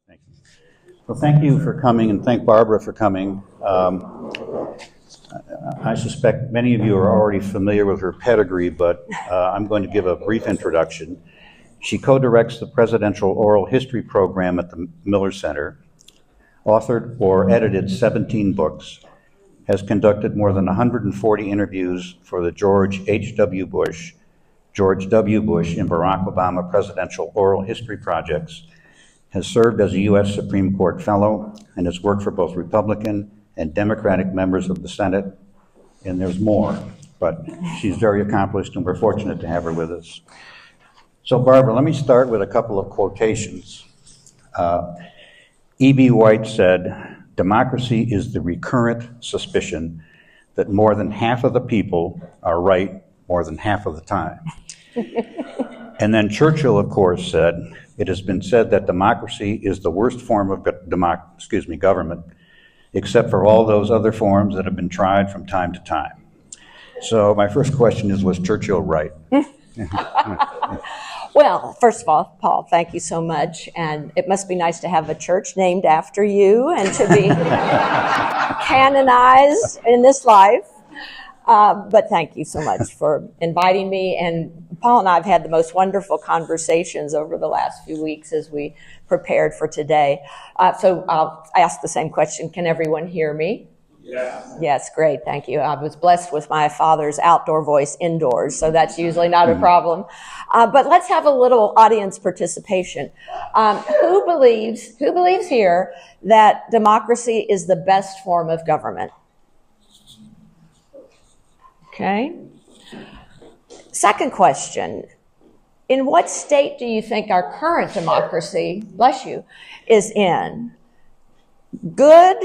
Thank you. Well, thank you for coming, and thank Barbara for coming. I suspect many of you are already familiar with her pedigree, but I'm going to give a brief introduction. She co-directs the Presidential Oral History Program at the Miller Center, authored or edited 17 books, has conducted more than 140 interviews for the George H.W. Bush, George W. Bush, and Barack Obama Presidential Oral History Projects, has served as a U.S. Supreme Court Fellow, and has worked for both Republican and Democratic members of the Senate, and there's more, but she's very accomplished and we're fortunate to have her with us. So Barbara, let me start with a couple of quotations. E.B. White said, "Democracy is the recurrent suspicion that more than half of the people are right more than half of the time." And then Churchill, of course, said, "It has been said that democracy is the worst form of government, except for all those other forms that have been tried from time to time." So my first question is, was Churchill right? Well, first of all, Paul, thank you so much. And it must be nice to have a church named after you and to be canonized in this life. But thank you so much for inviting me. And Paul and I have had the most wonderful conversations over the last few weeks as we prepared for today. So I'll ask the same question. Can everyone hear me? Yes. Yes, great. Thank you. I was blessed with my father's outdoor voice indoors, so that's usually not a problem. But let's have a little audience participation. Who believes here that democracy is the best form of government? Okay. Second question. In what state do you think our current democracy, bless you, is in? Good,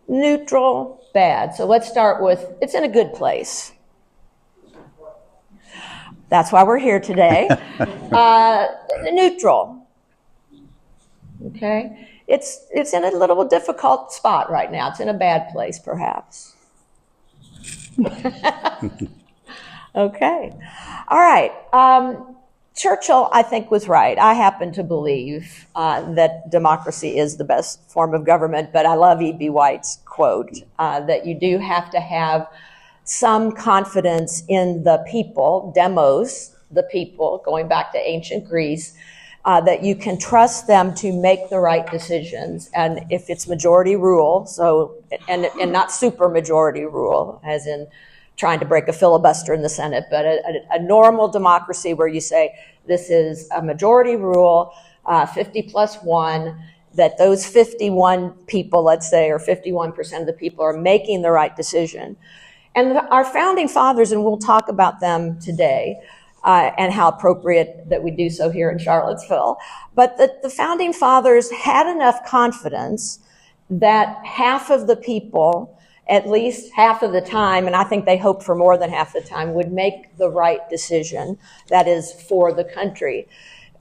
neutral, bad. So let's start with, it's in a good place. That's why we're here today. Neutral. Okay. It's in a little difficult spot right now. It's in a bad place, perhaps. Okay. All right. Churchill, I think, was right. I happen to believe that democracy is the best form of government, but I love E.B. White's quote that you do have to have some confidence in the people, demos, the people, going back to ancient Greece, that you can trust them to make the right decisions. And if it's majority rule, and not super majority rule, as in trying to break a filibuster in the Senate, but a normal democracy where you say, this is a majority rule, 50 plus 1, that those 51 people, let's say, or 51% of the people are making the right decision. And our founding fathers, and we'll talk about them today, and how appropriate that we do so here in Charlottesville, but the founding fathers had enough confidence that half of the people, at least half of the time, and I think they hoped for more than half the time, would make the right decision, that is, for the country.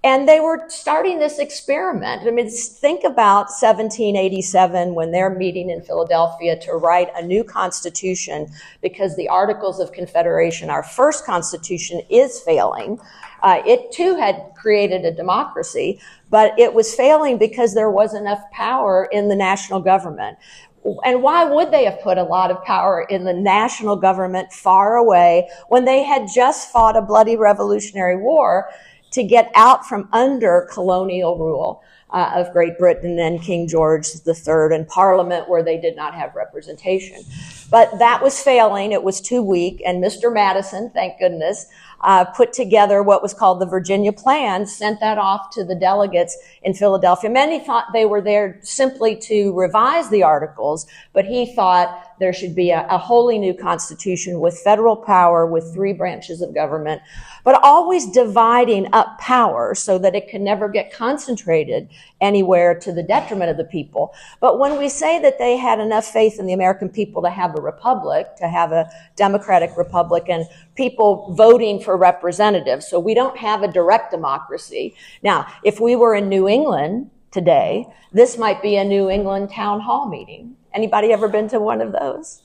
And they were starting this experiment. I mean, think about 1787 when they're meeting in Philadelphia to write a new constitution because the Articles of Confederation, our first constitution, is failing. It too had created a democracy, but it was failing because there wasn't enough power in the national government. And why would they have put a lot of power in the national government far away when they had just fought a bloody Revolutionary War to get out from under colonial rule of Great Britain and King George III and Parliament, where they did not have representation? But that was failing. It was too weak. And Mr. Madison, thank goodness, put together what was called the Virginia Plan, sent that off to the delegates in Philadelphia. Many thought they were there simply to revise the articles, but he thought there should be a wholly new constitution with federal power, with 3 branches of government, but always dividing up power so that it can never get concentrated anywhere to the detriment of the people. But when we say that they had enough faith in the American people to have a republic, to have a democratic republic, and people voting for representatives, so we don't have a direct democracy. Now, if we were in New England today, this might be a New England town hall meeting. Anybody ever been to one of those?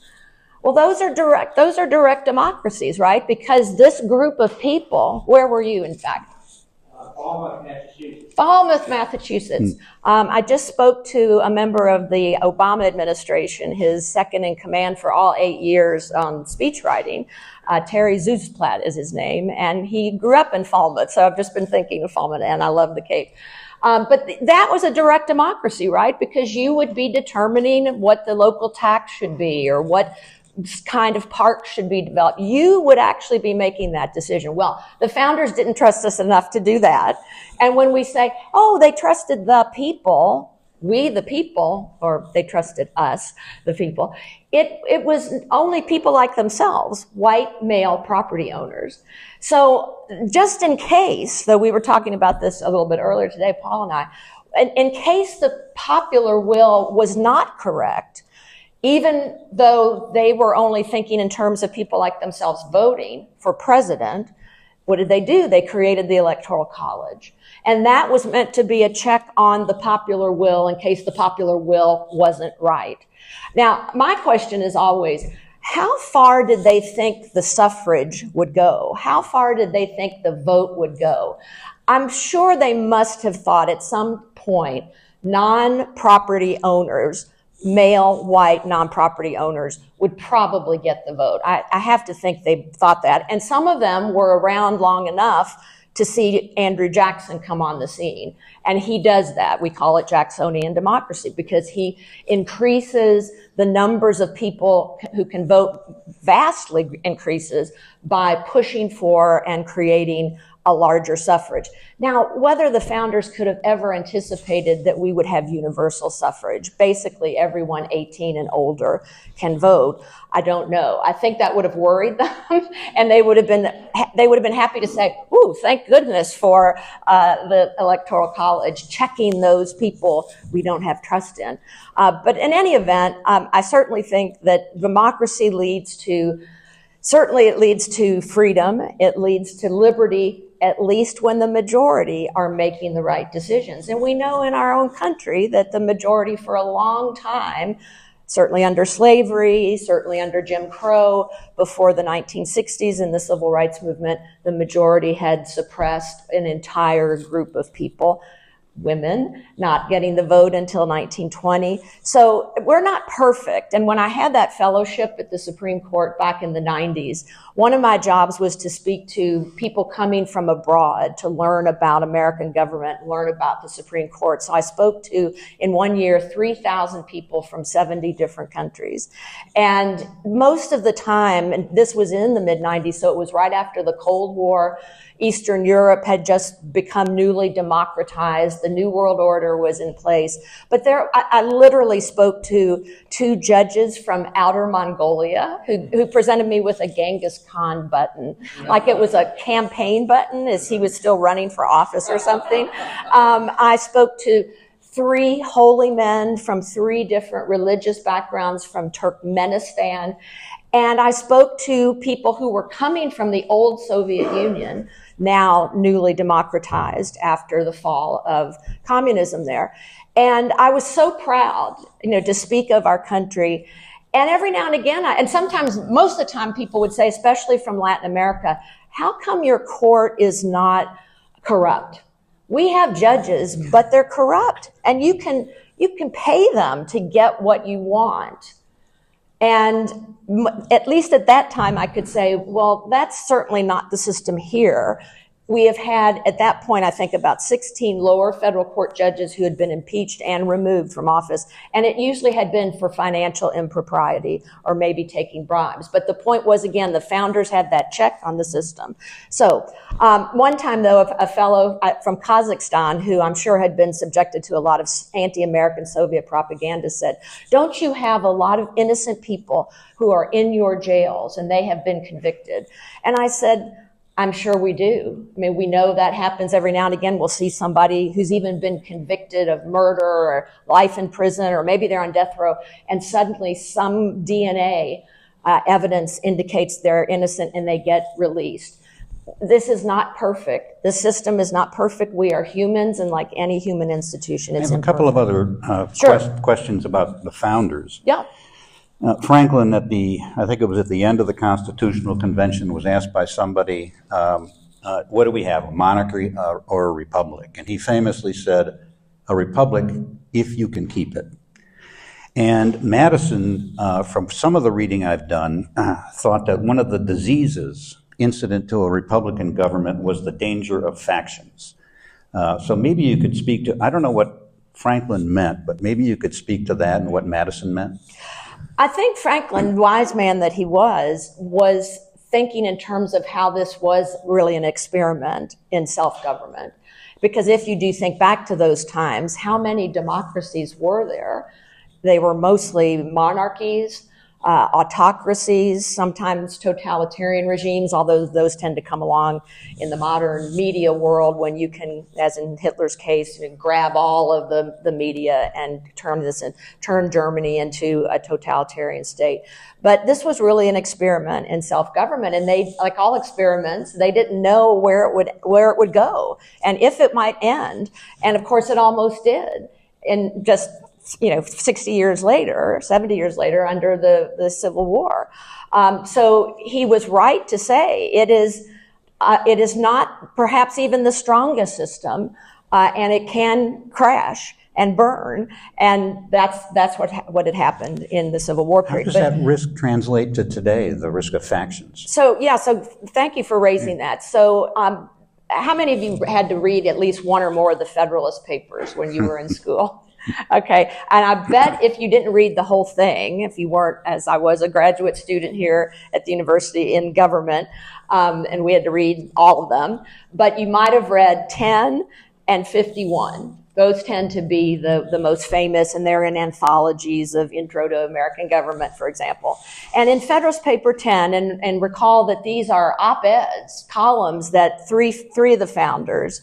Well, those are direct democracies, right? Because this group of people, where were you, in fact? Falmouth, Massachusetts. I just spoke to a member of the Obama administration, his second in command for all 8 years on speech writing. Terry Zuzplatt is his name, and he grew up in Falmouth, so I've just been thinking of Falmouth, and I love the Cape. But that was a direct democracy, right? Because you would be determining what the local tax should be or what kind of park should be developed. You would actually be making that decision. Well, the founders didn't trust us enough to do that. And when we say, oh, they trusted the people, we the people, or they trusted us, the people, it was only people like themselves, white male property owners. So just in case, though we were talking about this a little bit earlier today, Paul and I, in case the popular will was not correct, even though they were only thinking in terms of people like themselves voting for president, what did they do? They created the Electoral College. And that was meant to be a check on the popular will in case the popular will wasn't right. Now, my question is always, how far did they think the suffrage would go? How far did they think the vote would go? I'm sure they must have thought at some point non-property owners, male, white, non-property owners would probably get the vote. I have to think they thought that. And some of them were around long enough to see Andrew Jackson come on the scene. And he does that. We call it Jacksonian democracy because he increases the numbers of people who can vote, vastly increases by pushing for and creating a larger suffrage. Now, whether the founders could have ever anticipated that we would have universal suffrage, basically everyone 18 and older can vote, I don't know. I think that would have worried them, and they would have been happy to say, "Ooh, thank goodness for the Electoral College checking those people we don't have trust in." But in any event, I certainly think that democracy leads to. Certainly it leads to freedom, it leads to liberty, at least when the majority are making the right decisions. And we know in our own country that the majority for a long time, certainly under slavery, certainly under Jim Crow, before the 1960s and the Civil Rights Movement, the majority had suppressed an entire group of people. Women not getting the vote until 1920. So we're not perfect. And when I had that fellowship at the Supreme Court back in the 90s, one of my jobs was to speak to people coming from abroad to learn about American government, learn about the Supreme Court. So I spoke to, in 1 year, 3,000 people from 70 different countries. And most of the time, and this was in the mid-90s, so it was right after the Cold War, Eastern Europe had just become newly democratized. The New World Order was in place. But I literally spoke to 2 judges from Outer Mongolia who presented me with a Genghis Khan button, like it was a campaign button as he was still running for office or something. I spoke to 3 holy men from 3 different religious backgrounds from Turkmenistan. And I spoke to people who were coming from the old Soviet Union, now newly democratized after the fall of communism there. And I was so proud, to speak of our country. And every now and again, and sometimes, most of the time, people would say, especially from Latin America, how come your court is not corrupt? We have judges, but they're corrupt. And you can pay them to get what you want. And at least at that time, I could say, well, that's certainly not the system here. We have had, at that point, I think about 16 lower federal court judges who had been impeached and removed from office. And it usually had been for financial impropriety or maybe taking bribes. But the point was, again, the founders had that check on the system. So one time, though, a fellow from Kazakhstan, who I'm sure had been subjected to a lot of anti-American Soviet propaganda, said, "Don't you have a lot of innocent people who are in your jails and they have been convicted?" And I said, I'm sure we do. I mean, we know that happens every now and again. We'll see somebody who's even been convicted of murder or life in prison, or maybe they're on death row, and suddenly some DNA evidence indicates they're innocent and they get released. This is not perfect. The system is not perfect. We are humans, and like any human institution, it's imperfect. I have a couple of other questions about the founders. Yeah. Franklin, I think it was at the end of the Constitutional Convention, was asked by somebody what do we have, a monarchy or a republic? And he famously said, a republic if you can keep it. And Madison, from some of the reading I've done, thought that one of the diseases incident to a Republican government was the danger of factions. So maybe you could speak to, I don't know what Franklin meant, but maybe you could speak to that and what Madison meant. I think Franklin, wise man that he was thinking in terms of how this was really an experiment in self-government. Because if you do think back to those times, how many democracies were there? They were mostly monarchies, autocracies, sometimes totalitarian regimes, although those tend to come along in the modern media world when you can, as in Hitler's case, grab all of the media and turn Germany into a totalitarian state. But this was really an experiment in self-government, and they, like all experiments, they didn't know where it would go and if it might end. And of course, it almost did. And just 60 years later, 70 years later, under the Civil War. So he was right to say it is not perhaps even the strongest system, and it can crash and burn, and that's what had happened in the Civil War period. How does that risk translate to today, the risk of factions? So thank you for raising that. So how many of you had to read at least one or more of the Federalist Papers when you were in school? Okay, and I bet if you didn't read the whole thing, if you weren't, as I was, a graduate student here at the university in government, and we had to read all of them, but you might have read 10 and 51. Those tend to be the most famous, and they're in anthologies of Intro to American Government, for example. And in Federalist Paper 10, and recall that these are op-eds, columns that three of the founders,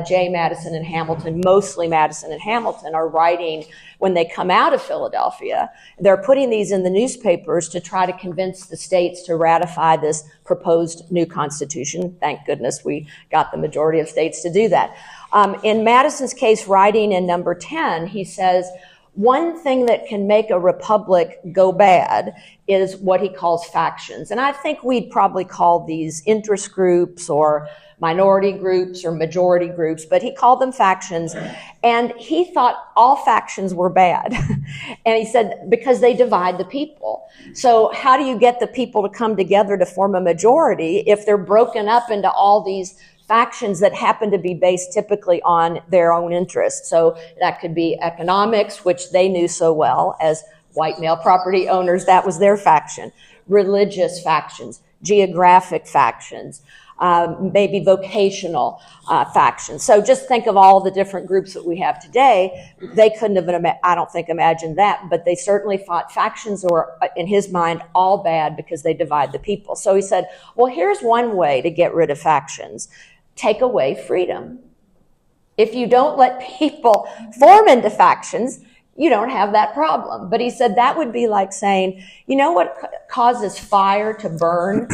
Jay, Madison, and Hamilton, mostly Madison and Hamilton, are writing when they come out of Philadelphia. They're putting these in the newspapers to try to convince the states to ratify this proposed new constitution. Thank goodness we got the majority of states to do that. In Madison's case, writing in number 10, he says, one thing that can make a republic go bad is what he calls factions. And I think we'd probably call these interest groups or minority groups or majority groups, but he called them factions. And he thought all factions were bad. And he said, because they divide the people. So how do you get the people to come together to form a majority if they're broken up into all these factions that happen to be based typically on their own interests? So that could be economics, which they knew so well as white male property owners. That was their faction. Religious factions, geographic factions, maybe vocational factions. So just think of all the different groups that we have today. They couldn't have, I don't think, imagined that, but they certainly thought factions were, in his mind, all bad because they divide the people. So he said, well, here's one way to get rid of factions. Take away freedom. If you don't let people form into factions, you don't have that problem. But he said that would be like saying, you know what causes fire to burn?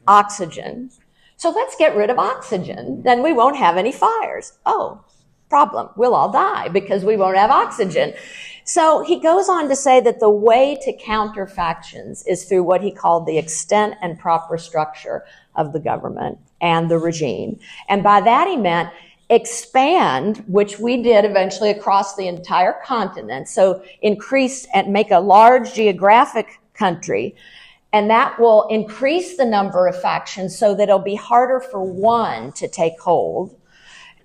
Oxygen. So let's get rid of oxygen. Then we won't have any fires. Oh, problem. We'll all die because we won't have oxygen. So he goes on to say that the way to counter factions is through what he called the extent and proper structure of the government and the regime. And by that he meant expand, which we did eventually across the entire continent. So increase and make a large geographic country. And that will increase the number of factions so that it'll be harder for one to take hold.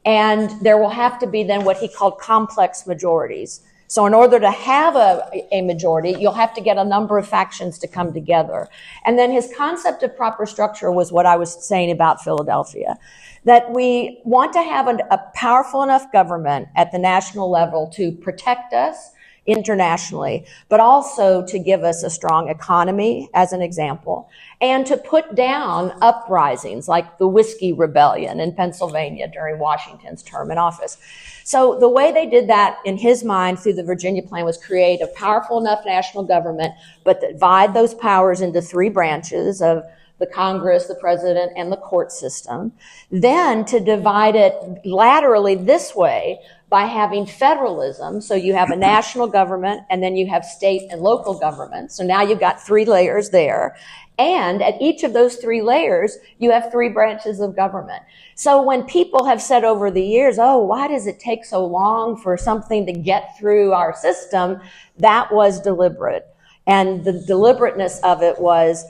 And there will have to be then what he called complex majorities. So in order to have a majority, you'll have to get a number of factions to come together. And then his concept of proper structure was what I was saying about Philadelphia, that we want to have a powerful enough government at the national level to protect us internationally, but also to give us a strong economy, as an example, and to put down uprisings like the Whiskey Rebellion in Pennsylvania during Washington's term in office. So the way they did that, in his mind, through the Virginia Plan, was create a powerful enough national government, but divide those powers into three branches of the Congress, the president, and the court system. Then to divide it laterally this way by having federalism. So you have a national government, and then you have state and local government. So now you've got 3 layers there. And at each of those 3 layers, you have 3 branches of government. So when people have said over the years, oh, why does it take so long for something to get through our system? That was deliberate. And the deliberateness of it was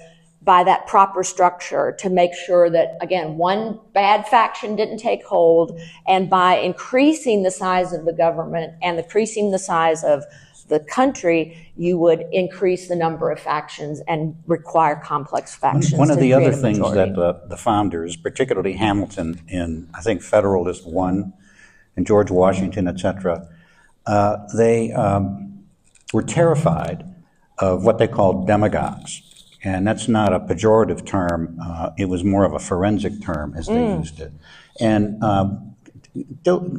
by that proper structure to make sure that, again, one bad faction didn't take hold, and by increasing the size of the government and increasing the size of the country, you would increase the number of factions and require complex factions. One of the other create a things majority. that the founders, particularly Hamilton in, I think, Federalist One, and George Washington, et cetera, they were terrified of what they called demagogues. And that's not a pejorative term. It was more of a forensic term as they used it. And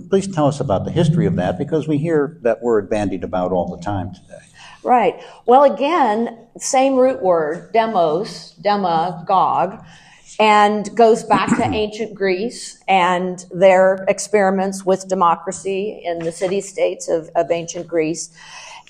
please tell us about the history of that, because we hear that word bandied about all the time today. Right. Well, again, same root word, demagogue, and goes back to ancient Greece and their experiments with democracy in the city-states of ancient Greece.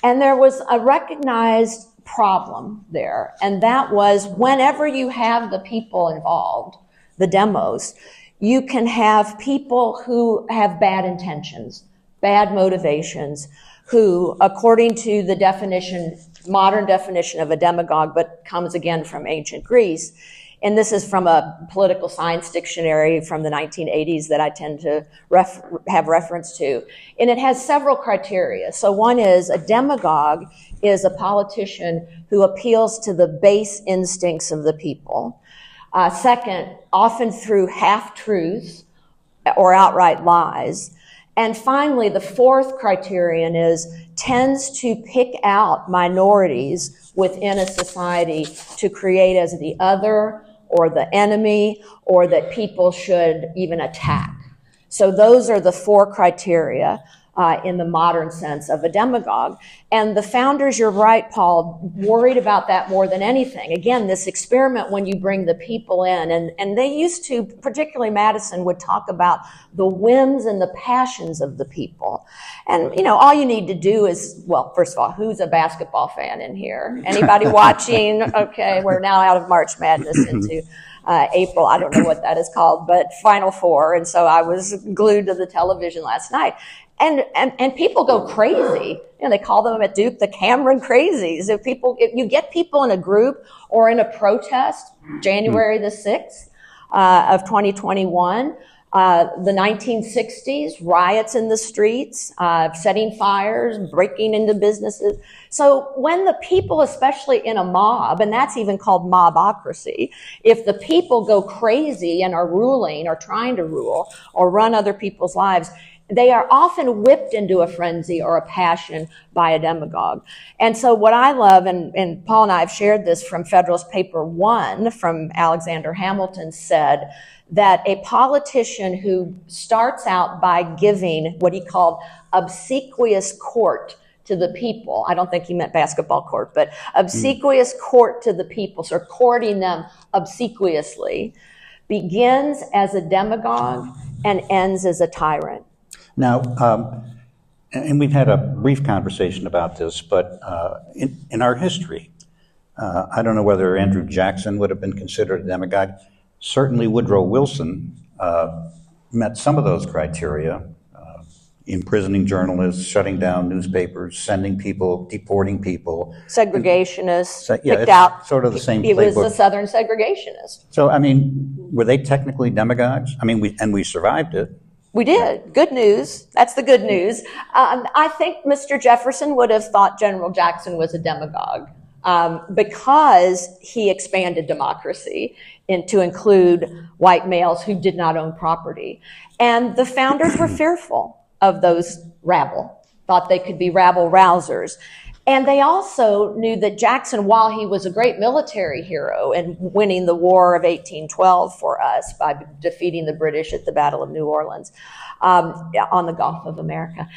And there was a recognized problem there, and that was whenever you have the people involved, the demos, you can have people who have bad intentions, bad motivations, who, according to the definition, modern definition of a demagogue, but comes again from ancient Greece, and this is from a political science dictionary from the 1980s that I tend to have reference to. And it has several criteria. So one is a demagogue is a politician who appeals to the base instincts of the people. Second, often through half-truths or outright lies. And finally, the 4th criterion is tends to pick out minorities within a society to create as the other or the enemy, or that people should even attack. So those are the 4 criteria in the modern sense of a demagogue. And the founders, you're right, Paul, worried about that more than anything. Again, this experiment when you bring the people in, and they used to, particularly Madison, would talk about the whims and the passions of the people. And, all you need to do is, well, first of all, who's a basketball fan in here? Anybody watching? Okay, we're now out of March Madness into April. I don't know what that is called, but Final Four. And so I was glued to the television last night. And people go crazy. They call them at Duke the Cameron crazies. If you get people in a group or in a protest, January the 6th of 2021, the 1960s, riots in the streets, setting fires, breaking into businesses. So when the people, especially in a mob, and that's even called mobocracy, if the people go crazy and are ruling or trying to rule or run other people's lives, they are often whipped into a frenzy or a passion by a demagogue. And so what I love, and Paul and I have shared this from Federalist Paper 1 from Alexander Hamilton, said that a politician who starts out by giving what he called obsequious court to the people, I don't think he meant basketball court, but obsequious court to the people, so courting them obsequiously, begins as a demagogue and ends as a tyrant. Now, and we've had a brief conversation about this, but in our history, I don't know whether Andrew Jackson would have been considered a demagogue. Certainly Woodrow Wilson met some of those criteria, imprisoning journalists, shutting down newspapers, sending people, deporting people. Segregationists, Yeah, picked it's out. sort of the same He was playbook. a Southern segregationist. So, were they technically demagogues? We survived it. We did. Good news. That's the good news. I think Mr. Jefferson would have thought General Jackson was a demagogue because he expanded democracy to include white males who did not own property. And the founders were fearful of those rabble, thought they could be rabble rousers. And they also knew that Jackson, while he was a great military hero and winning the War of 1812 for us by defeating the British at the Battle of New Orleans on the Gulf of America,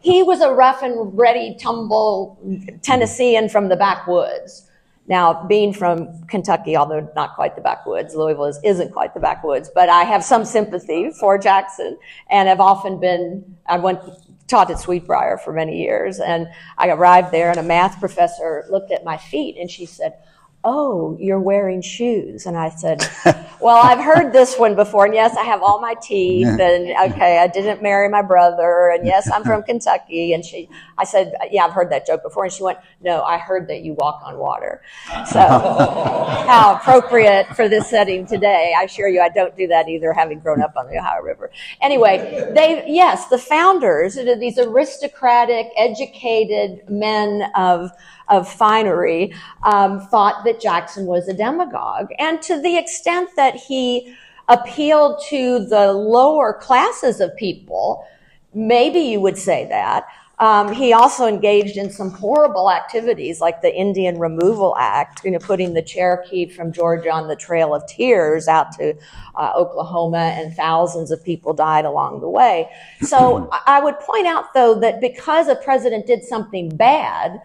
he was a rough and ready tumble Tennessean from the backwoods. Now, being from Kentucky, although not quite the backwoods, Louisville isn't quite the backwoods, but I have some sympathy for Jackson, and have often taught at Sweetbriar for many years, and I arrived there, and a math professor looked at my feet, and she said, "Oh, you're wearing shoes." And I said, "Well, I've heard this one before, and yes, I have all my teeth, and okay, I didn't marry my brother, and yes, I'm from Kentucky." And I said, "Yeah, I've heard that joke before." And she went, "No, I heard that you walk on water." So how appropriate for this setting today. I assure you I don't do that either, having grown up on the Ohio River. Anyway, the founders, these aristocratic, educated men of finery, thought that Jackson was a demagogue. And to the extent that he appealed to the lower classes of people, maybe you would say that. He also engaged in some horrible activities like the Indian Removal Act, putting the Cherokee from Georgia on the Trail of Tears out to Oklahoma, and thousands of people died along the way. So I would point out, though, that because a president did something bad,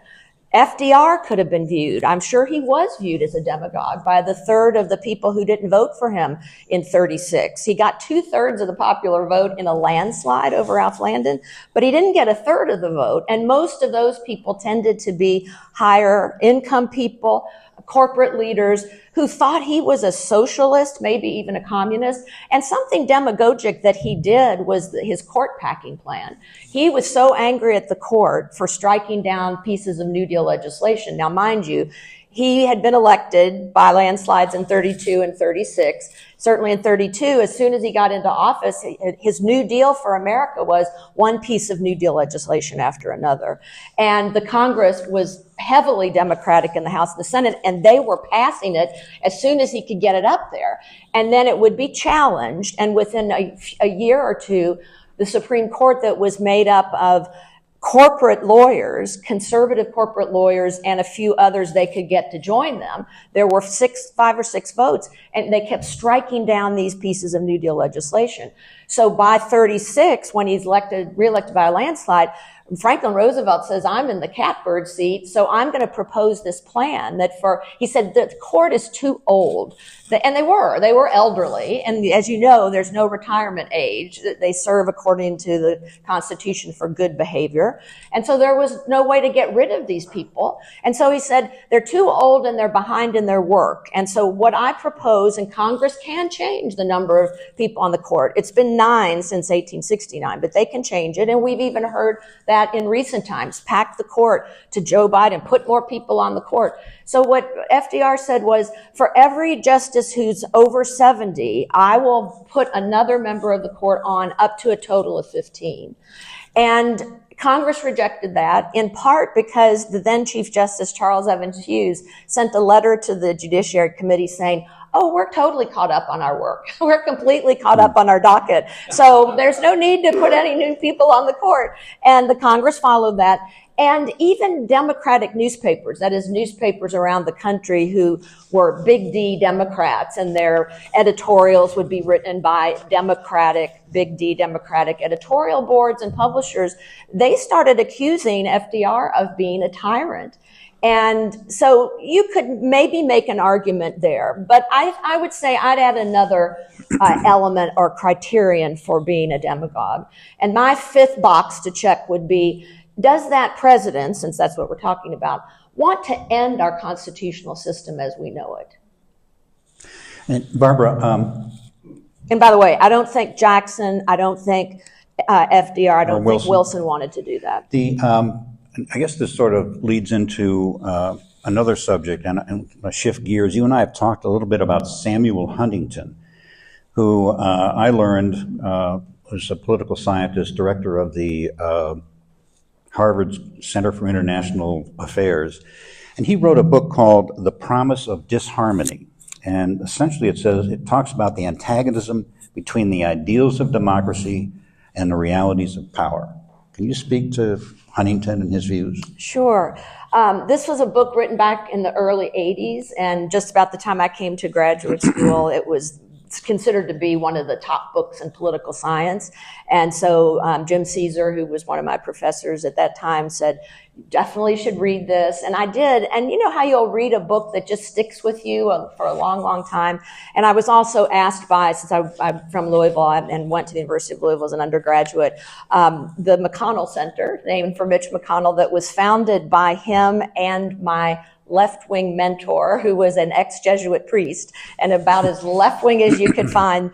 FDR could have been viewed. I'm sure he was viewed as a demagogue by the third of the people who didn't vote for him in 36. He got 2/3 of the popular vote in a landslide over Ralph Landon, but he didn't get 1/3 of the vote. And most of those people tended to be higher income people, corporate leaders who thought he was a socialist, maybe even a communist. And something demagogic that he did was his court packing plan. He was so angry at the court for striking down pieces of New Deal legislation. Now, mind you, he had been elected by landslides in 32 and 36. Certainly in 32, as soon as he got into office, his New Deal for America was one piece of New Deal legislation after another. And the Congress was heavily Democratic in the House and the Senate, and they were passing it as soon as he could get it up there. And then it would be challenged, and within a year or two, the Supreme Court, that was made up of corporate lawyers, conservative corporate lawyers, and a few others they could get to join them. There were 5 or 6 votes, and they kept striking down these pieces of New Deal legislation. So by 36, when he's reelected by a landslide, Franklin Roosevelt says, "I'm in the catbird seat, so I'm going to propose this plan that he said the court is too old." And they were elderly. And as you know, there's no retirement age. They serve according to the Constitution for good behavior. And so there was no way to get rid of these people. And so he said, they're too old and they're behind in their work. And so what I propose, and Congress can change the number of people on the court. It's been 9 since 1869, but they can change it. And we've even heard that in recent times, pack the court to Joe Biden, put more people on the court. So what FDR said was, for every justice who's over 70, I will put another member of the court on, up to a total of 15. And Congress rejected that, in part because the then Chief Justice Charles Evans Hughes sent a letter to the Judiciary Committee saying, "Oh, we're totally caught up on our work. We're completely caught up on our docket. So there's no need to put any new people on the court." And the Congress followed that. And even Democratic newspapers, that is newspapers around the country who were big D Democrats, and their editorials would be written by big D Democratic editorial boards and publishers, they started accusing FDR of being a tyrant. And so you could maybe make an argument there, but I would say I'd add another element or criterion for being a demagogue. And my 5th box to check would be, does that president, since that's what we're talking about, want to end our constitutional system as we know it? And Barbara, and by the way, I don't think Jackson, I don't think FDR, I don't think Wilson wanted to do that. I guess this sort of leads into another subject, and I shift gears. You and I have talked a little bit about Samuel Huntington, who I learned was a political scientist, director of the Harvard Center for International Affairs. And he wrote a book called The Promise of Disharmony. And essentially it talks about the antagonism between the ideals of democracy and the realities of power. Can you speak to Huntington and his views? Sure. This was a book written back in the early 80s, and just about the time I came to graduate school, it was it's considered to be one of the top books in political science. And so Jim Caesar, who was one of my professors at that time, said, you definitely should read this. And I did. And you know how you'll read a book that just sticks with you for a long, long time. And I was also asked by, since I'm from Louisville and went to the University of Louisville as an undergraduate, the McConnell Center, named for Mitch McConnell, that was founded by him and my left-wing mentor, who was an ex-Jesuit priest and about as left-wing as you could find,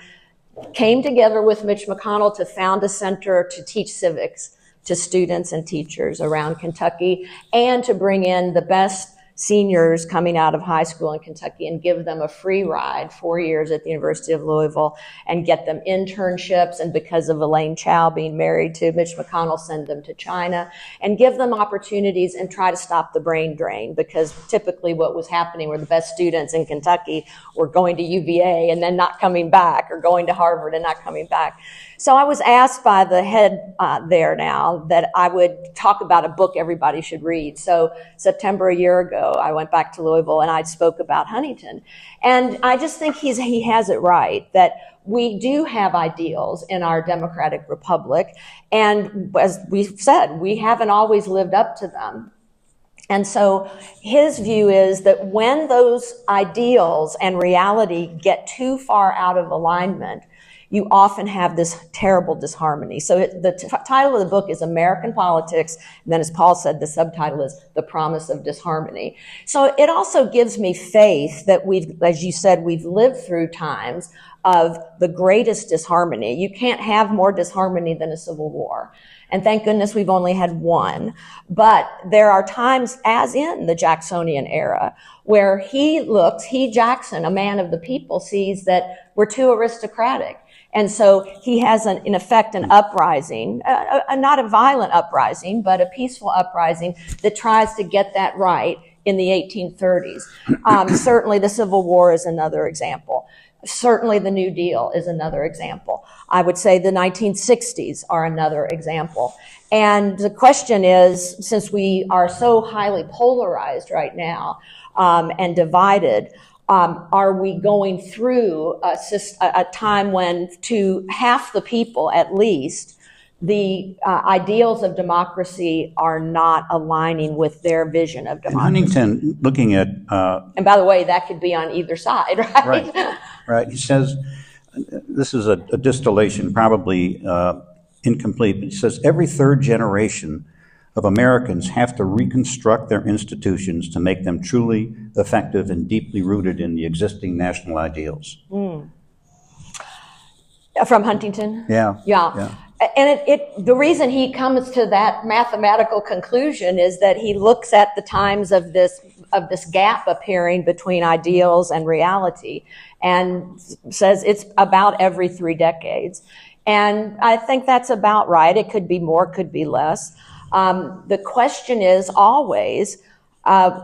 came together with Mitch McConnell to found a center to teach civics to students and teachers around Kentucky, and to bring in the best seniors coming out of high school in Kentucky and give them a free ride 4 years at the University of Louisville and get them internships. And because of Elaine Chao being married to Mitch McConnell, send them to China and give them opportunities and try to stop the brain drain, because typically what was happening were the best students in Kentucky were going to UVA and then not coming back, or going to Harvard and not coming back. So I was asked by the head there now that I would talk about a book everybody should read. So September a year ago, I went back to Louisville and I spoke about Huntington. And I just think he has it right, that we do have ideals in our democratic republic. And as we've said, we haven't always lived up to them. And so his view is that when those ideals and reality get too far out of alignment, you often have this terrible disharmony. So the title of the book is American Politics, and then as Paul said, the subtitle is The Promise of Disharmony. So it also gives me faith that we've, as you said, we've lived through times of the greatest disharmony. You can't have more disharmony than a civil war. And thank goodness we've only had one. But there are times, as in the Jacksonian era, where Jackson, a man of the people, sees that we're too aristocratic. And so he has, in effect, an uprising, not a violent uprising, but a peaceful uprising that tries to get that right in the 1830s. Certainly the Civil War is another example. Certainly the New Deal is another example. I would say the 1960s are another example. And the question is, since we are so highly polarized right now and divided, are we going through a time when, to half the people at least, the ideals of democracy are not aligning with their vision of democracy? In Huntington, looking at... and by the way, that could be on either side, right? Right. He says, this is a distillation, probably incomplete, but he says, every third generation of Americans have to reconstruct their institutions to make them truly effective and deeply rooted in the existing national ideals. Mm. From Huntington? Yeah. And the reason he comes to that mathematical conclusion is that he looks at the times of this gap appearing between ideals and reality, and says it's about every 3 decades. And I think that's about right. It could be more, could be less. The question is always,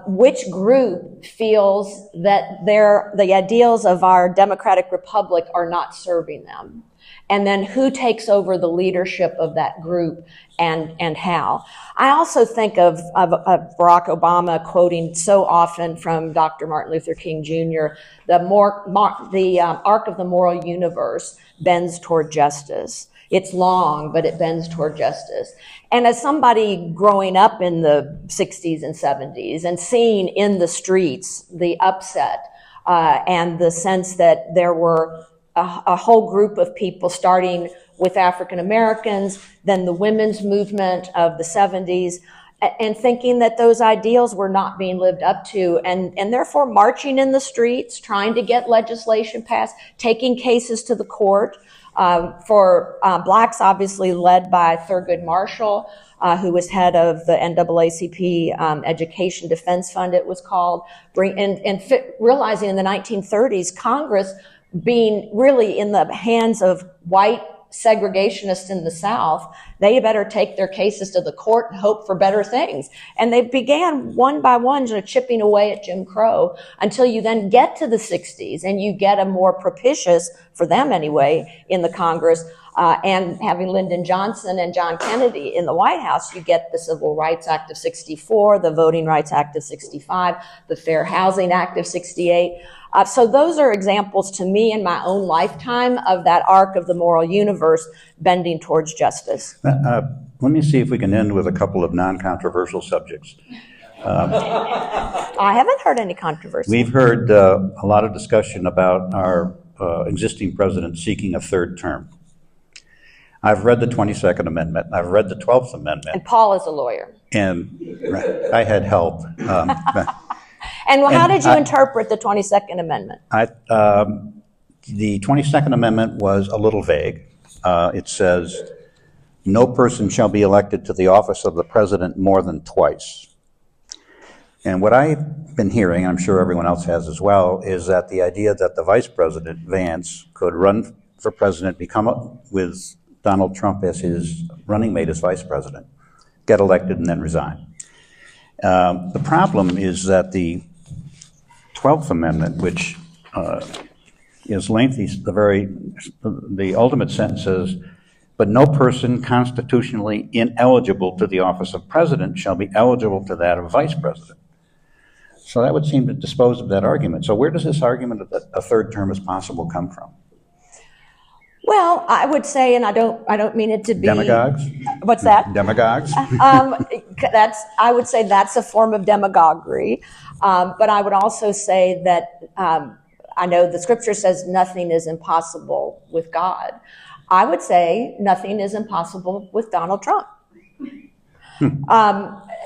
which group feels that the ideals of our democratic republic are not serving them? And then who takes over the leadership of that group and how? I also think of Barack Obama quoting so often from Dr. Martin Luther King Jr., the arc of the moral universe bends toward justice. It's long, but it bends toward justice. And as somebody growing up in the 60s and 70s and seeing in the streets the upset and the sense that there were a whole group of people, starting with African Americans, then the women's movement of the 70s, and thinking that those ideals were not being lived up to, and therefore marching in the streets, trying to get legislation passed, taking cases to the court. For blacks, obviously led by Thurgood Marshall, who was head of the NAACP Education Defense Fund, it was called, realizing in the 1930s, Congress being really in the hands of white segregationists in the South, They better take their cases to the court and hope for better things. And they began one by one chipping away at Jim Crow until you then get to the 60s and you get a more propitious, for them anyway, in the Congress, and having Lyndon Johnson and John Kennedy in the White House, you get the Civil Rights Act of 64, the Voting Rights Act of 65, the Fair Housing Act of 68. So those are examples to me in my own lifetime of that arc of the moral universe bending towards justice. Let me see if we can end with a couple of non-controversial subjects. I haven't heard any controversy. We've heard a lot of discussion about our existing president seeking a third term. I've read the 22nd Amendment. I've read the 12th Amendment. And Paul is a lawyer. And I had help. And how did you interpret the 22nd Amendment? The 22nd Amendment was a little vague. It says, no person shall be elected to the office of the president more than twice. And what I've been hearing, I'm sure everyone else has as well, is that the idea that the vice president, Vance, could run for president, become with Donald Trump as his running mate as vice president, get elected, and then resign. The problem is that the 12th Amendment, which is lengthy, the ultimate sentence says, but no person constitutionally ineligible to the office of president shall be eligible to that of vice president. So that would seem to dispose of that argument. So where does this argument that a third term is possible come from? Well, I would say, and I don't mean it to be demagogues. What's that? Demagogues. I would say that's a form of demagoguery, but I would also say that I know the scripture says nothing is impossible with God. I would say nothing is impossible with Donald Trump.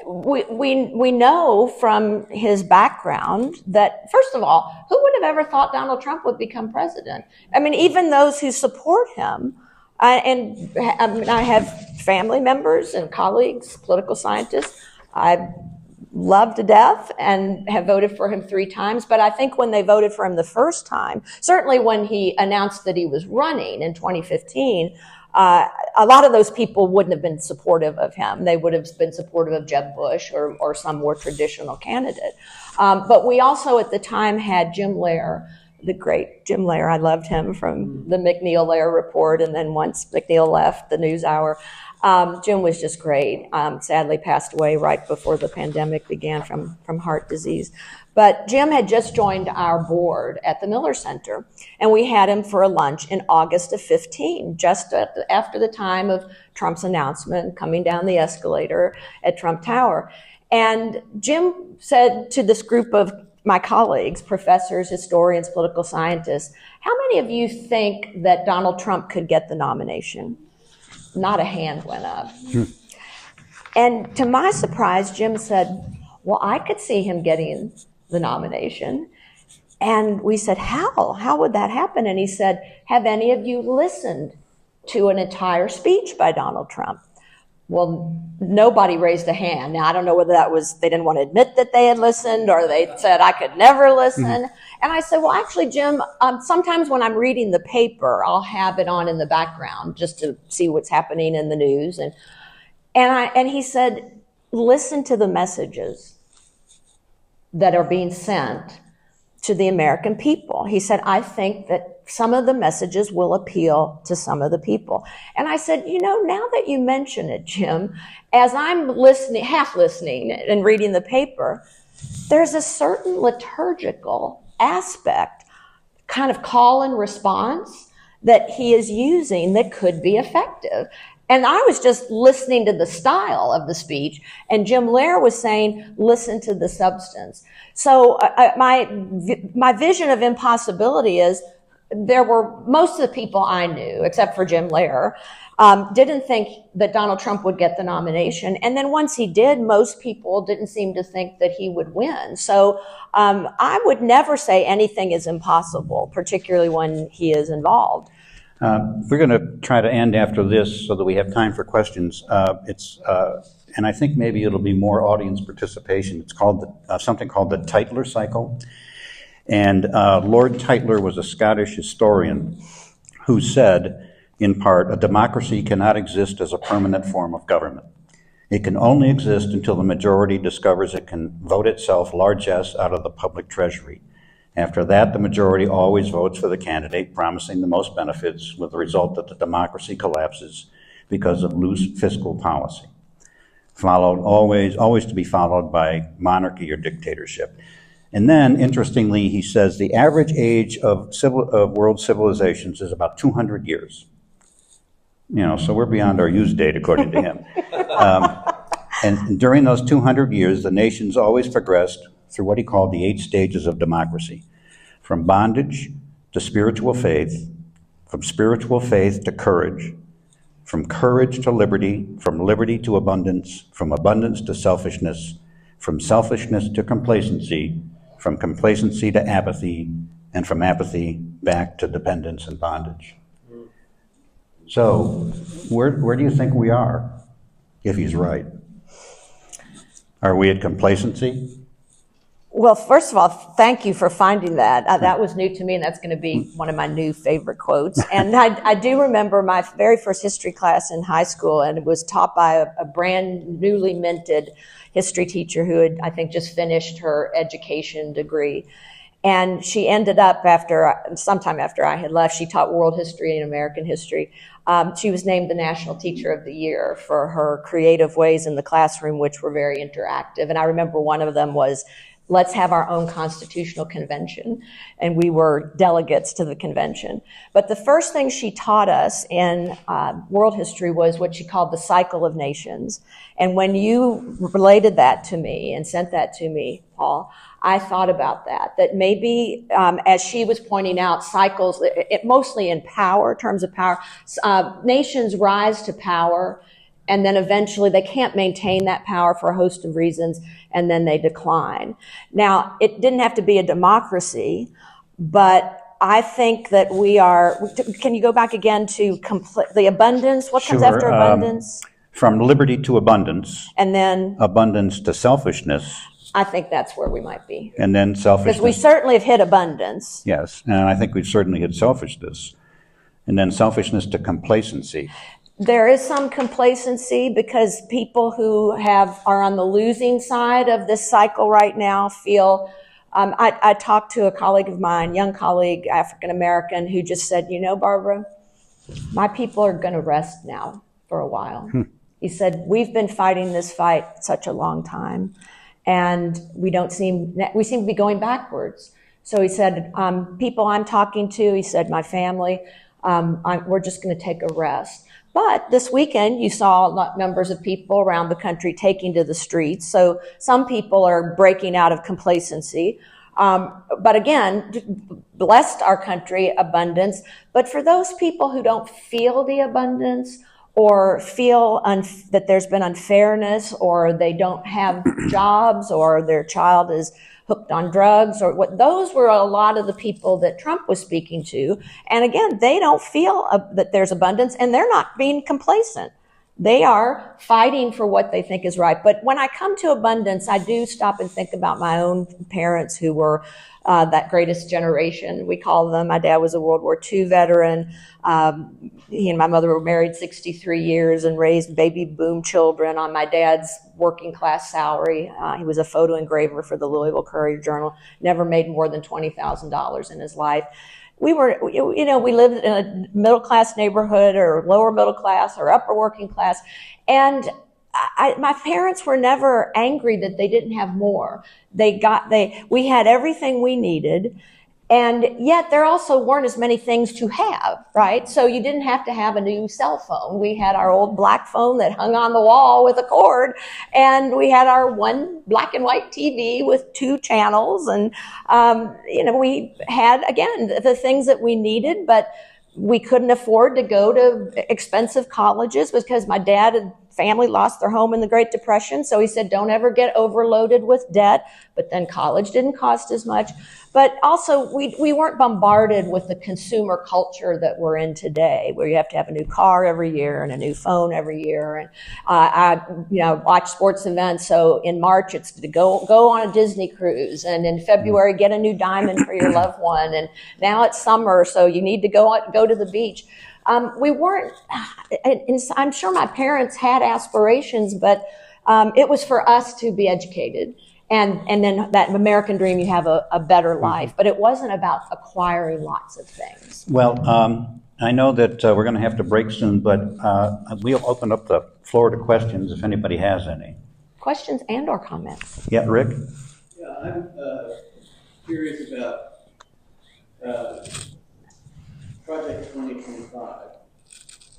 We know from his background that, first of all, who would have ever thought Donald Trump would become president? I mean, even those who support him, I have family members and colleagues, political scientists, I love to death and have voted for him 3 times. But I think when they voted for him the first time, certainly when he announced that he was running in 2015, a lot of those people wouldn't have been supportive of him. They would have been supportive of Jeb Bush or some more traditional candidate. But we also at the time had Jim Lehrer, the great Jim Lehrer. I loved him from the McNeil-Lehrer report. And then once McNeil left the NewsHour, Jim was just great. Sadly passed away right before the pandemic began from heart disease. But Jim had just joined our board at the Miller Center, and we had him for a lunch in August of 15, just after the time of Trump's announcement, coming down the escalator at Trump Tower. And Jim said to this group of my colleagues, professors, historians, political scientists, how many of you think that Donald Trump could get the nomination? Not a hand went up. And to my surprise, Jim said, well, I could see him getting the nomination. And we said, how? How would that happen? And he said, have any of you listened to an entire speech by Donald Trump? Well, nobody raised a hand. Now, I don't know whether that was they didn't want to admit that they had listened or they said, I could never listen. And I said, well, actually, Jim, sometimes when I'm reading the paper, I'll have it on in the background just to see what's happening in the news. And he said, listen to the messages that are being sent to the American people. He said, I think that some of the messages will appeal to some of the people. And I said, now that you mention it, Jim, as I'm listening, half listening and reading the paper, there's a certain liturgical aspect, kind of call and response that he is using that could be effective. And I was just listening to the style of the speech, and Jim Lehrer was saying, listen to the substance. So my vision of impossibility is there were most of the people I knew, except for Jim Lehrer, didn't think that Donald Trump would get the nomination. And then once he did, most people didn't seem to think that he would win. So I would never say anything is impossible, particularly when he is involved. We're going to try to end after this so that we have time for questions. And I think maybe it'll be more audience participation. It's called something called the Tytler cycle. And Lord Tytler was a Scottish historian who said In part, a democracy cannot exist as a permanent form of government. It can only exist until the majority discovers it can vote itself largesse out of the public treasury. After that, the majority always votes for the candidate promising the most benefits, with the result that the democracy collapses because of loose fiscal policy. Always to be followed by monarchy or dictatorship. And then, interestingly, he says the average age of world civilizations is about 200 years. So we're beyond our use date, according to him. And during those 200 years, the nations always progressed through what he called the 8 stages of democracy, from bondage to spiritual faith, from spiritual faith to courage, from courage to liberty, from liberty to abundance, from abundance to selfishness, from selfishness to complacency, from complacency to apathy, and from apathy back to dependence and bondage. So, where do you think we are, if he's right? Are we at complacency? Well, first of all, thank you for finding that. That was new to me, and that's going to be one of my new favorite quotes. And I do remember my very first history class in high school, and it was taught by a brand newly minted history teacher who had, I think, just finished her education degree. And she ended up, sometime after I had left, she taught world history and American history. She was named the National Teacher of the Year for her creative ways in the classroom, which were very interactive. And I remember one of them was, let's have our own constitutional convention. And we were delegates to the convention. But the first thing she taught us in world history was what she called the cycle of nations. And when you related that to me and sent that to me, Paul, I thought about that maybe, as she was pointing out, cycles, mostly in power, terms of power, nations rise to power, and then eventually they can't maintain that power for a host of reasons, and then they decline. Now, it didn't have to be a democracy, but I think that we are, can you go back again to the abundance? What comes after abundance? From liberty to abundance. And then? Abundance to selfishness. I think that's where we might be. And then selfishness. Because we certainly have hit abundance. Yes, and I think we've certainly hit selfishness. And then selfishness to complacency. There is some complacency because people who are on the losing side of this cycle right now feel, I talked to a colleague of mine, young colleague, African-American, who just said, Barbara, my people are going to rest now for a while. He said, we've been fighting this fight such a long time, and we seem to be going backwards. So he said, people I'm talking to, he said, my family, we're just going to take a rest. But this weekend, you saw numbers of people around the country taking to the streets. So some people are breaking out of complacency. But again, blessed our country, abundance. But for those people who don't feel the abundance or feel that there's been unfairness, or they don't have jobs, or their child is hooked on drugs, or those were a lot of the people that Trump was speaking to. And again, they don't feel that there's abundance, and they're not being complacent. They are fighting for what they think is right. But when I come to abundance, I do stop and think about my own parents who were that greatest generation, we call them. My dad was a World War II veteran. He and my mother were married 63 years and raised baby boom children on my dad's working class salary. He was a photo engraver for the Louisville Courier-Journal, never made more than $20,000 in his life. We lived in a middle class neighborhood, or lower middle class, or upper working class. And my parents were never angry that they didn't have more. We had everything we needed. And yet there also weren't as many things to have, right? So you didn't have to have a new cell phone. We had our old black phone that hung on the wall with a cord, and we had our one black and white TV with 2 channels. And, we had, again, the things that we needed, but we couldn't afford to go to expensive colleges because my dad and family lost their home in the Great Depression. So he said, don't ever get overloaded with debt. But then college didn't cost as much. But also, we weren't bombarded with the consumer culture that we're in today, where you have to have a new car every year and a new phone every year. And I watch sports events. So in March, it's to go on a Disney cruise, and in February, get a new diamond for your loved one. And now it's summer, so you need to go to the beach. We weren't, I'm sure my parents had aspirations, but it was for us to be educated. And then that American dream, you have a better life. But it wasn't about acquiring lots of things. Well, I know that we're going to have to break soon, but we'll open up the floor to questions if anybody has any. Questions and or comments? Yeah, Rick? Yeah, I'm curious about Project 2025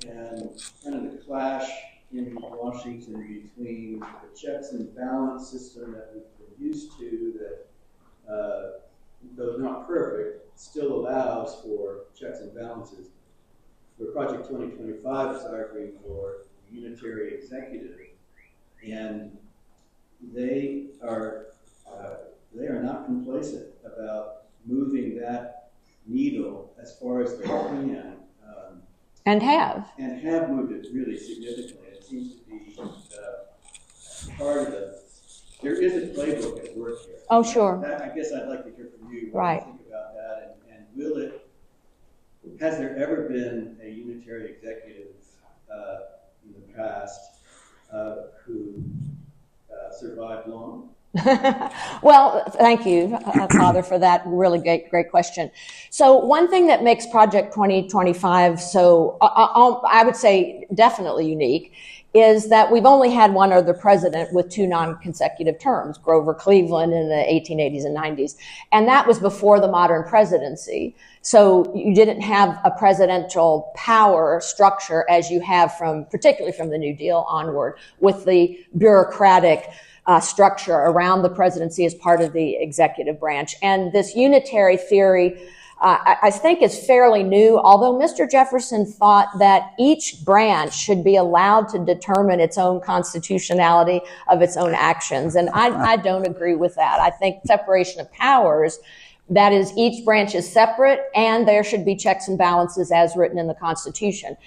and kind of the clash in Washington between the checks and balance system that we've been used to that, though not perfect, still allows for checks and balances. Where Project 2025 is arguing for unitary executive, and they are not complacent about moving that needle as far as they can. And have moved it really significantly. It seems to be part of there is a playbook at work here. Oh, sure. I guess I'd like to hear from you right. What you think about that, and has there ever been a unitary executive in the past who survived long? Well, thank you, Father, for that really great question. So one thing that makes Project 2025 so, I would say definitely unique, is that we've only had one other president with 2 non-consecutive terms, Grover Cleveland in the 1880s and 90s. And that was before the modern presidency. So you didn't have a presidential power structure as you have particularly from the New Deal onward, with the bureaucratic structure around the presidency as part of the executive branch. And this unitary theory, I think, is fairly new, although Mr. Jefferson thought that each branch should be allowed to determine its own constitutionality of its own actions. And I don't agree with that. I think separation of powers, that is, each branch is separate and there should be checks and balances as written in the Constitution.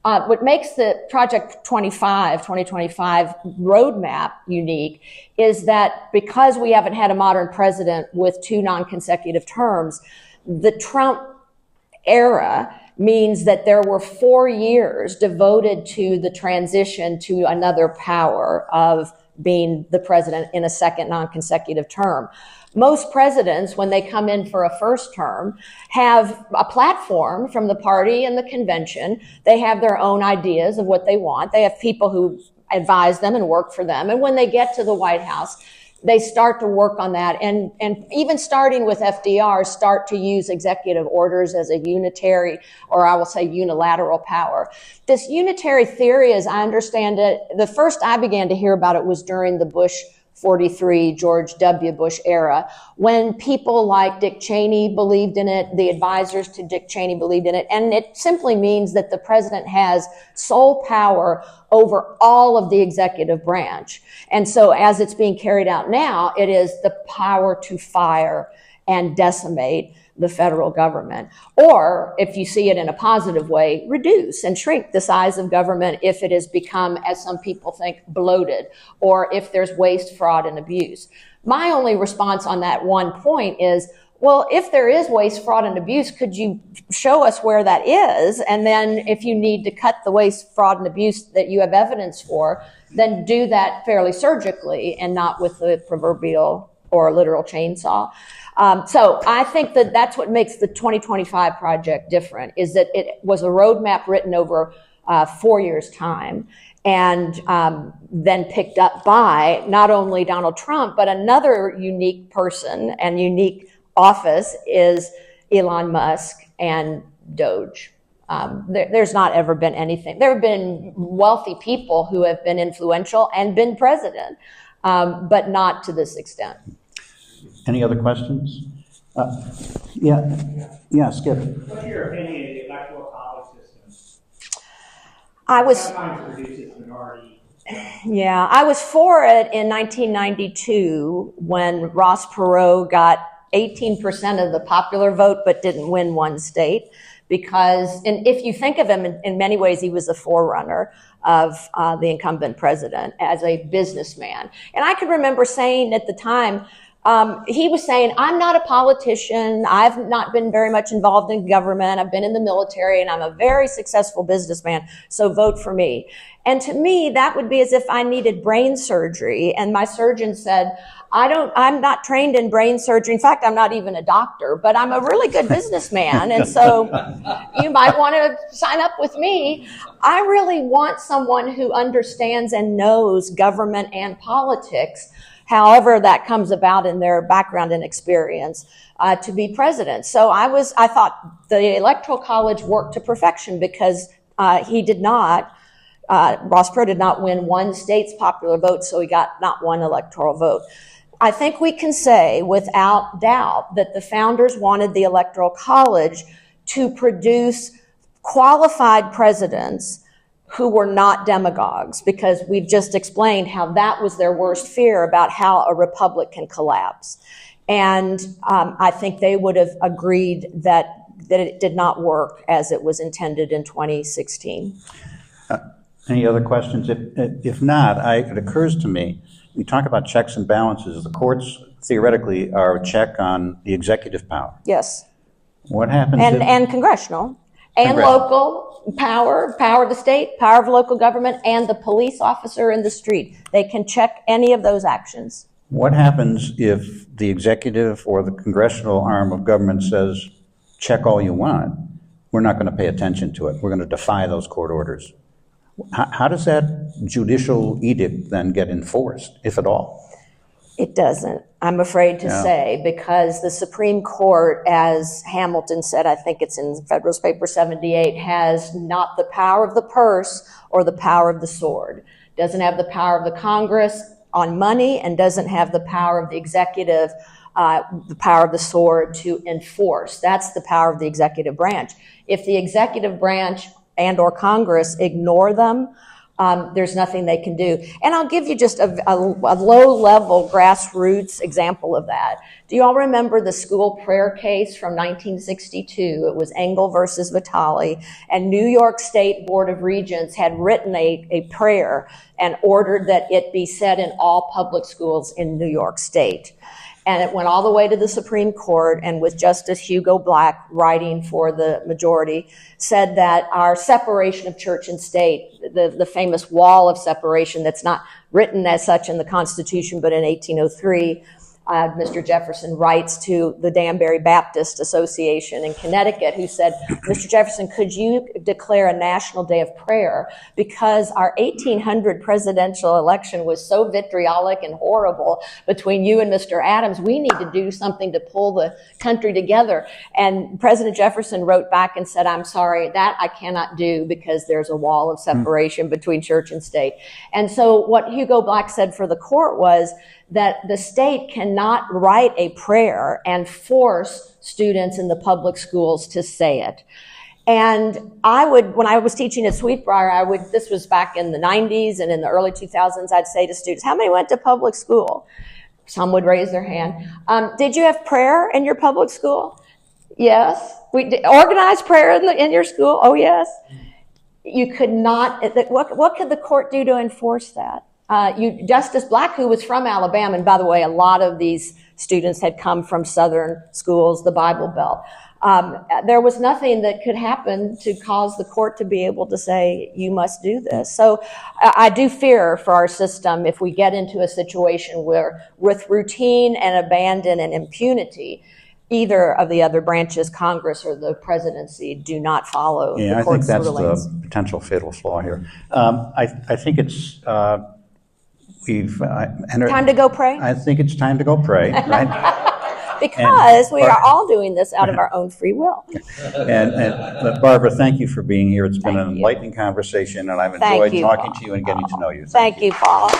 What makes the Project 2025 roadmap unique is that because we haven't had a modern president with 2 non-consecutive terms, the Trump era means that there were 4 years devoted to the transition to another power of being the president in a second non-consecutive term. Most presidents, when they come in for a first term, have a platform from the party and the convention. They have their own ideas of what they want. They have people who advise them and work for them. And when they get to the White House, they start to work on that. And even starting with FDR, start to use executive orders as a unitary, or I will say unilateral power. This unitary theory, as I understand it, the first I began to hear about it was during the Bush 43 George W. Bush era, when people like Dick Cheney believed in it, the advisors to Dick Cheney believed in it, and it simply means that the president has sole power over all of the executive branch. And so as it's being carried out now, it is the power to fire and decimate the federal government. Or, if you see it in a positive way, reduce and shrink the size of government if it has become, as some people think, bloated, or if there's waste, fraud, and abuse. My only response on that one point is, well, if there is waste, fraud, and abuse, could you show us where that is? And then if you need to cut the waste, fraud, and abuse that you have evidence for, then do that fairly surgically and not with the proverbial or literal chainsaw. So I think that that's what makes the 2025 project different, is that it was a roadmap written over 4 years' time, and then picked up by not only Donald Trump, but another unique person and unique office is Elon Musk and Doge. There's not ever been anything. There have been wealthy people who have been influential and been president, but not to this extent. Any other questions? Yeah, Skip. What's your opinion of the electoral college system? I was Sometimes produces minority. Yeah, I was for it in 1992 when Ross Perot got 18% of the popular vote but didn't win one state. Because, and if you think of him, in many ways, he was the forerunner of the incumbent president as a businessman. And I can remember saying at the time, He was saying, I'm not a politician. I've not been very much involved in government. I've been in the military and I'm a very successful businessman. So vote for me. And to me, that would be as if I needed brain surgery. And my surgeon said, I'm not trained in brain surgery. In fact, I'm not even a doctor, but I'm a really good businessman. And so you might want to sign up with me. I really want someone who understands and knows government and politics, however that comes about in their background and experience, to be president. So I thought the Electoral College worked to perfection because he did not, Ross Perot did not win one state's popular vote, so he got not one electoral vote. I think we can say without doubt that the founders wanted the Electoral College to produce qualified presidents who were not demagogues, because we've just explained how that was their worst fear about how a republic can collapse. And I think they would have agreed that it did not work as it was intended in 2016. Any other questions? If not, it occurs to me, we talk about checks and balances. The courts theoretically are a check on the executive power. Yes. What happens and congressional and local power of the state, power of local government, and the police officer in the street. They can check any of those actions. What happens if the executive or the congressional arm of government says, check all you want, we're not going to pay attention to it, we're going to defy those court orders? How does that judicial edict then get enforced, if at all? It doesn't, I'm afraid to say, because the Supreme Court, as Hamilton said, I think it's in Federalist Paper 78, has not the power of the purse or the power of the sword. Doesn't have the power of the Congress on money, and doesn't have the power of the executive, the power of the sword to enforce. That's the power of the executive branch. If the executive branch and or Congress ignore them, there's nothing they can do. And I'll give you just a low-level grassroots example of that. Do you all remember the school prayer case from 1962? It was Engel versus Vitale, and New York State Board of Regents had written a prayer and ordered that it be said in all public schools in New York State. And it went all the way to the Supreme Court, and with Justice Hugo Black writing for the majority, said that our separation of church and state, the famous wall of separation that's not written as such in the Constitution, but in 1803, Mr. Jefferson writes to the Danbury Baptist Association in Connecticut, who said, Mr. Jefferson, could you declare a national day of prayer? Because our 1800 presidential election was so vitriolic and horrible between you and Mr. Adams, we need to do something to pull the country together. And President Jefferson wrote back and said, I'm sorry, that I cannot do because there's a wall of separation between church and state. And so what Hugo Black said for the court was that the state cannot write a prayer and force students in the public schools to say it. And when I was teaching at Sweetbriar, this was back in the 90s and in the early 2000s, I'd say to students, how many went to public school? Some would raise their hand. Did you have prayer in your public school? Yes. We did. Organized prayer in your school? Oh, yes. You could not, what could the court do to enforce that? Justice Black, who was from Alabama, and by the way, a lot of these students had come from Southern schools, the Bible Belt. There was nothing that could happen to cause the court to be able to say, you must do this. So I do fear for our system if we get into a situation where with routine and abandon and impunity, either of the other branches, Congress or the presidency, do not follow the court's rulings. I think that's the potential fatal flaw here. I think it's... time to go pray? I think it's time to go pray, right? Because we are all doing this out of our own free will. And Barbara, thank you for being here. It's been an enlightening conversation, and I've enjoyed talking to you and getting to know you. Thank you, Paul.